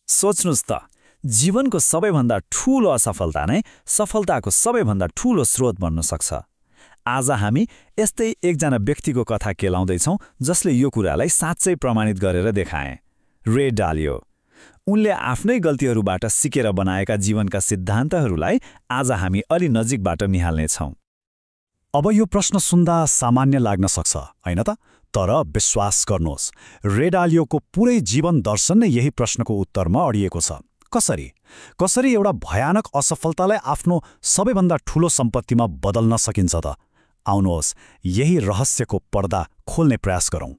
सोच्नुस् त, जीवनको सबैभन्दा ठूलो असफलता नै सफलताको सबैभन्दा ठूलो स्रोत बन्न सक्छ। आज हामी यस्तै एकजना व्यक्तिको कथा केलाउँदैछौँ जसले यो कुरालाई साँच्चै प्रमाणित गरेर देखाए। रे डालियो। उनले आफ्नै गल्तीहरूबाट सिकेर बनाएका जीवनका सिद्धान्तहरूलाई आज हामी अलि नजिकबाट निहाल्नेछौँ। अब यो प्रश्न सुन्दा सामान्य लाग्न सक्छ, होइन त? तर विश्वास गर्नुहोस्, रे डालियोको पुरै जीवन दर्शन नै यही प्रश्नको उत्तरमा अडिएको छ। कसरी एउटा भयानक असफलतालाई आफ्नो सबैभन्दा ठूलो सम्पत्तिमा बदल्न सकिन्छ त? आउनुहोस्, यही रहस्यको पर्दा खोल्ने प्रयास गरौँ।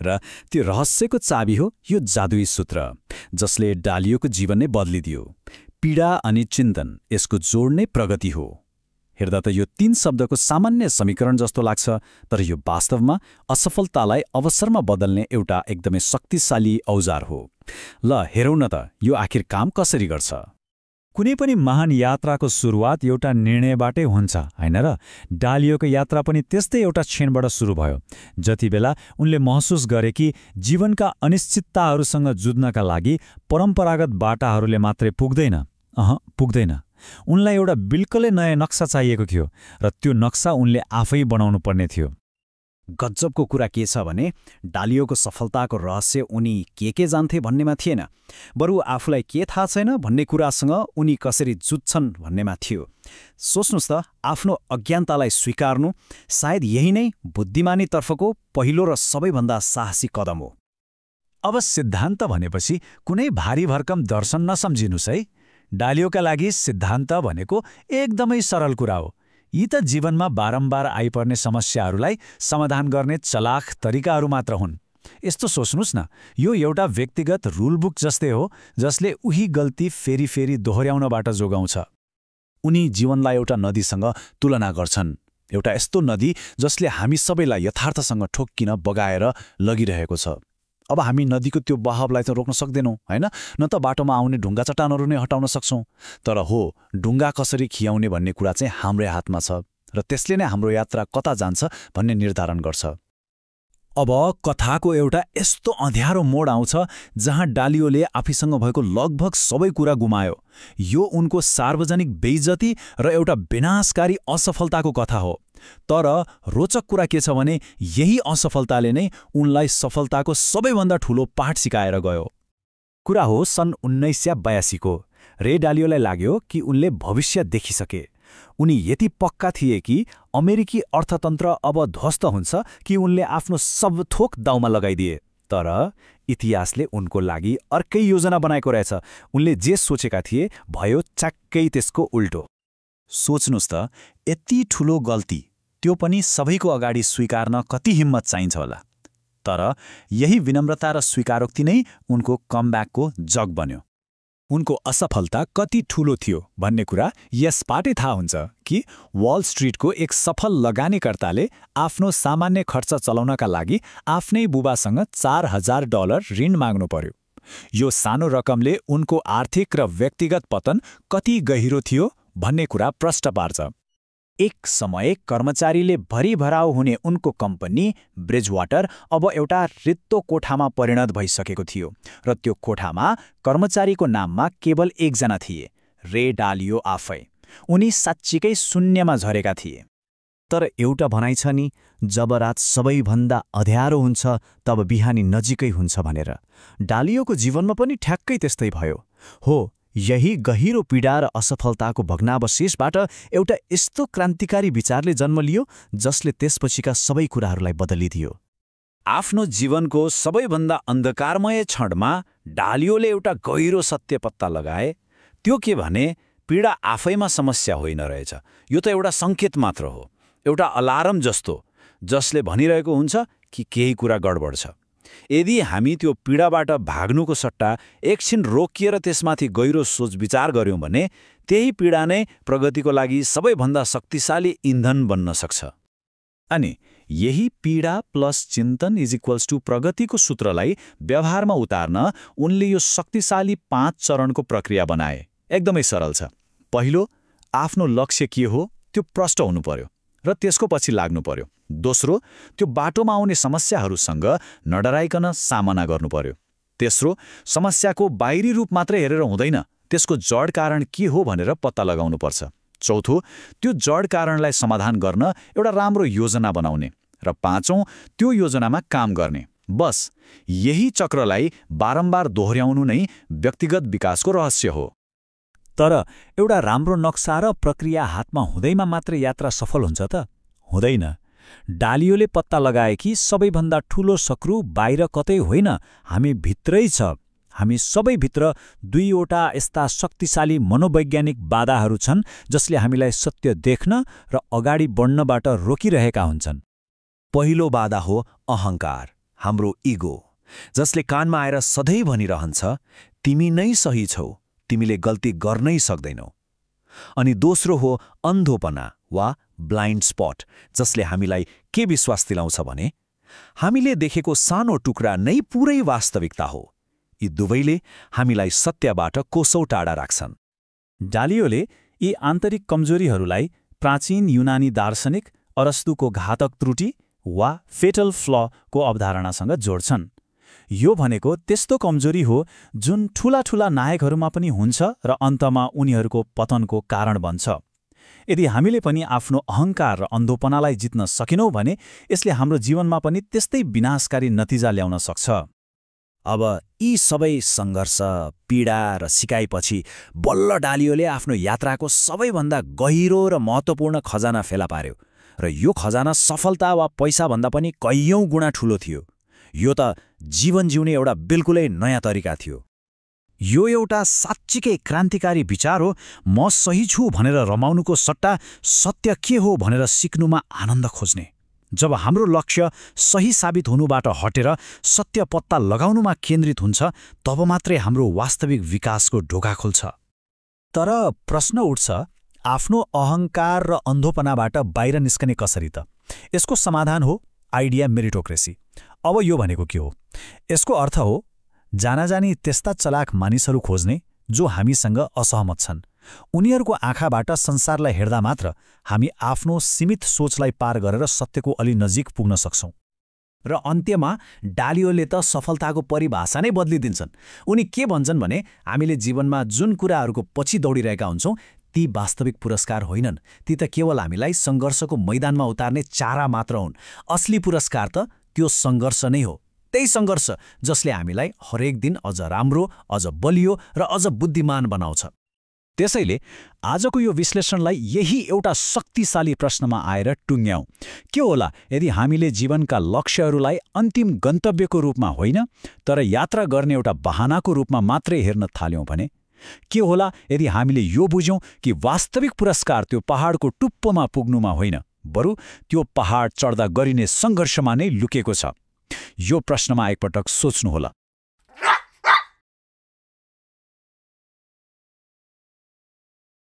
र त्यो रहस्यको चाबी हो यो जादुई सूत्र जसले डालियोको जीवन नै बदलिदियो। पीडा अनि चिन्तन, यसको जोड नै प्रगति हो। हेर्दा त यो 3 शब्दको सामान्य समीकरण जस्तो लाग्छ, तर यो वास्तवमा असफलतालाई अवसरमा बदल्ने एउटा एकदमै शक्तिशाली औजार हो। ल हेरौँ न त यो आखिर काम कसरी गर्छ। कुनै पनि महान यात्राको सुरुवात एउटा निर्णयबाटै हुन्छ, हैन र? डालियोको यात्रा पनि त्यस्तै एउटा क्षणबाट सुरु भयो, जति बेला उनले महसुस गरे कि जीवनका अनिश्चितताहरूसँग जुझ्नका लागि परम्परागत बाटाहरूले मात्रै पुग्दैन। उनलाई एउटा बिल्कुलै नयाँ नक्सा चाहिएको थियो, र त्यो नक्सा उनले आफै बनाउनु पर्ने थियो। गज्जबको कुरा के छ भने डालियोको सफलताको रहस्य उनी के जान्थे भन्नेमा थिएन, बरु आफूलाई के थाहा छैन भन्ने कुरासँग उनी कसरी जुझ्छन् भन्नेमा थियो। सोच्नुस् त, आफ्नो अज्ञानतालाई स्वीकार्नु सायद यही नै बुद्धिमानीतर्फको पहिलो र सबैभन्दा साहसी कदम हो। अब सिद्धान्त भनेपछि कुनै भारी भरकम दर्शन नसम्झिनुस् है। डालियोका लागि सिद्धान्त भनेको एकदमै सरल कुरा हो। यी त जीवनमा बारम्बार आइपर्ने समस्याहरूलाई समाधान गर्ने चलाख तरिकाहरू मात्र हुन्। यस्तो सोच्नुस् न, यो एउटा व्यक्तिगत रुलबुक जस्तै हो जसले उही गल्ती फेरि दोहोर्याउनबाट जोगाउँछ। उनी जीवनलाई एउटा नदीसँग तुलना गर्छन्, एउटा यस्तो नदी जसले हामी सबैलाई यथार्थसँग ठोक्किन बगाएर लगिरहेको छ। अब हामी नदीको त्यो बहावलाई त रोक्न सक्दैनौँ, होइन? न त बाटोमा आउने ढुङ्गा चट्टानहरू नै हटाउन सक्छौँ। तर हो, ढुङ्गा कसरी खियाउने भन्ने कुरा चाहिँ हाम्रै हातमा छ, र त्यसले नै हाम्रो यात्रा कता जान्छ भन्ने निर्धारण गर्छ। अब कथाको एउटा यस्तो अँध्यारो मोड आउँछ जहाँ डालियोले आफैसँग भएको लगभग सबै कुरा गुमायो। यो उनको सार्वजनिक बेइज्जती र एउटा विनाशकारी असफलताको कथा हो। तर रोचक कुरा के छ भने यही असफलताले नै उनलाई सफलताको सबैभन्दा ठूलो पाठ सिकाएर गयो। कुरा हो सन् 1982 को। रे डालियोलाई लाग्यो कि उनले भविष्य देखिसके। उनी यति पक्का थिए कि अमेरिकी अर्थतन्त्र अब ध्वस्त हुन्छ कि उनले आफ्नो सब थोक दाउमा लगाइदिए। तर इतिहासले उनको लागि अर्कै योजना बनाएको रहेछ। उनले जे सोचेका थिए भयो च्याक्कै त्यसको उल्टो। सोच्नुस् त, यति ठूलो गल्ती, त्यो पनि सबैको अगाडि स्वीकार्न कति हिम्मत चाहिन्छ होला। तर यही विनम्रता र स्वीकारोक्ति नै उनको कमब्याकको जग बन्यो। उनको असफलता कति ठूलो थियो भन्ने कुरा यसबाटै थाहा हुन्छ कि वाल स्ट्रिटको एक सफल लगानीकर्ताले आफ्नो सामान्य खर्च चलाउनका लागि आफ्नै बुबासँग $4000 ऋण माग्नु पर्यो। यो सानो रकमले उनको आर्थिक र व्यक्तिगत पतन कति गहिरो थियो भन्ने कुरा प्रष्ट पार्छ। एक समय कर्मचारीले भरिभराउ हुने उनको कम्पनी ब्रिजवाटर अब एउटा रित्तो कोठामा परिणत भइसकेको थियो, र त्यो कोठामा कर्मचारीको नाममा केवल एकजना थिए, रे डालियो आफै। उनी साँच्चीकै शून्यमा झरेका थिए। तर एउटा भनाइ छ नि, जब रात सबैभन्दा अँध्यारो हुन्छ तब बिहानी नजिकै हुन्छ भनेर। डालियोको जीवनमा पनि ठ्याक्कै त्यस्तै भयो। हो, यही गहिरो पीडा र असफलताको भग्नावशेषबाट एउटा यस्तो क्रान्तिकारी विचारले जन्म लियो जसले त्यसपछिका सबै कुराहरूलाई बदलिदियो। आफ्नो जीवनको सबैभन्दा अन्धकारमय क्षणमा डालियोले एउटा गहिरो सत्य पत्ता लगाए। त्यो के भने पीडा आफैमा समस्या होइन रहेछ। यो त एउटा सङ्केत मात्र हो, एउटा अलार्म जस्तो, जसले भनिरहेको हुन्छ कि केही कुरा गडबड छ। यदि हामी त्यो पीडाबाट भाग्नुको सट्टा एकछिन रोकिएर त्यसमाथि गहिरो सोच विचार गर्यौँ भने त्यही पीडा नै प्रगतिको लागि सबैभन्दा शक्तिशाली इन्धन बन्न सक्छ। अनि यही पीडा प्लस चिन्तन = प्रगतिको सूत्रलाई व्यवहारमा उतार्न उनले यो शक्तिशाली 5 चरणको प्रक्रिया बनाए। एकदमै सरल छ। पहिलो, आफ्नो लक्ष्य के हो त्यो प्रष्ट हुनु पर्यो र त्यसको पछि लाग्नु पर्यो। दोस्रो, त्यो बाटोमा आउने समस्याहरूसँग नडराइकन सामना गर्नु पर्यो। तेस्रो, समस्याको बाहिरी रूप मात्रै हेरेर हुँदैन, त्यसको जड कारण के हो भनेर पत्ता लगाउनुपर्छ। चौथो, त्यो जड कारणलाई समाधान गर्न एउटा राम्रो योजना बनाउने। र पाँचौं, त्यो योजनामा काम गर्ने। बस यही चक्रलाई बारम्बार दोहोर्याउनु नै व्यक्तिगत विकासको रहस्य हो। तर एउटा राम्रो नक्सा र प्रक्रिया हातमा हुँदैमा मात्र यात्रा सफल हुन्छ त? हुँदैन। डालियोले पत्ता लगाए कि सबैभन्दा ठूलो शत्रु बाहिर कतै होइन, हामी भित्रै छ। हामी सबैभित्र दुईवटा यस्ता शक्तिशाली मनोवैज्ञानिक बाधाहरू छन् जसले हामीलाई सत्य देख्न र अगाडि बढ्नबाट रोकिरहेका हुन्छन्। पहिलो बाधा हो अहङ्कार, हाम्रो इगो, जसले कानमा आएर सधैँ भनिरहन्छ, तिमी नै सही छौ, तिमीले गल्ती गर्नै सक्दैनौ। अनि दोस्रो हो अन्धोपना वा ब्लाइन्ड स्पट, जसले हामीलाई के विश्वास दिलाउँछ भने हामीले देखेको सानो टुक्रा नै पुरै वास्तविकता हो। यी दुवैले हामीलाई सत्यबाट कोसौँ टाढा राख्छन्। डालियोले यी आन्तरिक कमजोरीहरूलाई प्राचीन युनानी दार्शनिक अरस्तुको घातक त्रुटि वा फेटल फ्लको अवधारणासँग जोड्छन्। यो भनेको त्यस्तो कमजोरी हो जुन ठूला नायकहरूमा पनि हुन्छ र अन्तमा उनीहरूको पतनको कारण बन्छ। यदि हामीले पनि आफ्नो अहङ्कार र अन्धोपनालाई जित्न सकेनौँ भने यसले हाम्रो जीवनमा पनि त्यस्तै विनाशकारी नतिजा ल्याउन सक्छ। अब यी सबै सङ्घर्ष, पीडा र सिकाइपछि बल्ल डालियोले आफ्नो यात्राको सबैभन्दा गहिरो र महत्त्वपूर्ण खजाना फेला पार्यो। र यो खजाना सफलता वा पैसाभन्दा पनि कैयौँ गुणा ठूलो थियो। यो त जीवन जिउने एउटा बिल्कुलै नयाँ तरिका थियो। यो एउटा साँच्चीकै क्रान्तिकारी विचार हो। म सही छु भनेर रमाउनुको सट्टा सत्य के हो भनेर सिक्नुमा आनन्द खोज्ने। जब हाम्रो लक्ष्य सही साबित हुनुबाट हटेर सत्य पत्ता लगाउनुमा केन्द्रित हुन्छ, तब मात्रै हाम्रो वास्तविक विकासको ढोका खुल्छ। तर प्रश्न उठ्छ, आफ्नो अहङ्कार र अन्धोपनाबाट बाहिर निस्कने कसरी त? यसको समाधान हो आइडिया मेरिटोक्रेसी। अब यो भनेको के हो? यसको अर्थ हो जानाजानी त्यस्ता चलाक मानिसहरू खोज्ने जो हामीसँग असहमत छन्। उनीहरूको आँखाबाट संसारलाई हेर्दा मात्र हामी आफ्नो सीमित सोचलाई पार गरेर सत्यको अलि नजिक पुग्न सक्छौँ। र अन्त्यमा डालियोले त सफलताको परिभाषा नै बदलिदिन्छन्। उनी के भन्छन् भने हामीले जीवनमा जुन कुराहरूको पछि दौडिरहेका हुन्छौँ ती वास्तविक पुरस्कार होइनन्, ती त केवल हामीलाई सङ्घर्षको मैदानमा उतार्ने चारा मात्र हुन्। असली पुरस्कार त त्यो सङ्घर्ष नै हो, त्यही सङ्घर्ष जसले हामीलाई हरेक दिन अझ राम्रो, अझ बलियो र अझ बुद्धिमान बनाउँछ। त्यसैले आजको यो विश्लेषणलाई यही एउटा शक्तिशाली प्रश्नमा आएर टुङ्ग्याउँ। के होला यदि हामीले जीवनका लक्ष्यहरूलाई अन्तिम गन्तव्यको रूपमा होइन, तर यात्रा गर्ने एउटा बहानाको रूपमा मात्रै हेर्न थाल्यौँ भने? के होला यदि हामीले यो बुझ्यौँ कि वास्तविक पुरस्कार त्यो पहाडको टुप्पोमा पुग्नुमा होइन, बरु त्यो पहाड चढ्दा गरिने सङ्घर्षमा नै लुकेको छ? यो प्रश्नमा एकपटक सोच्नुहोला।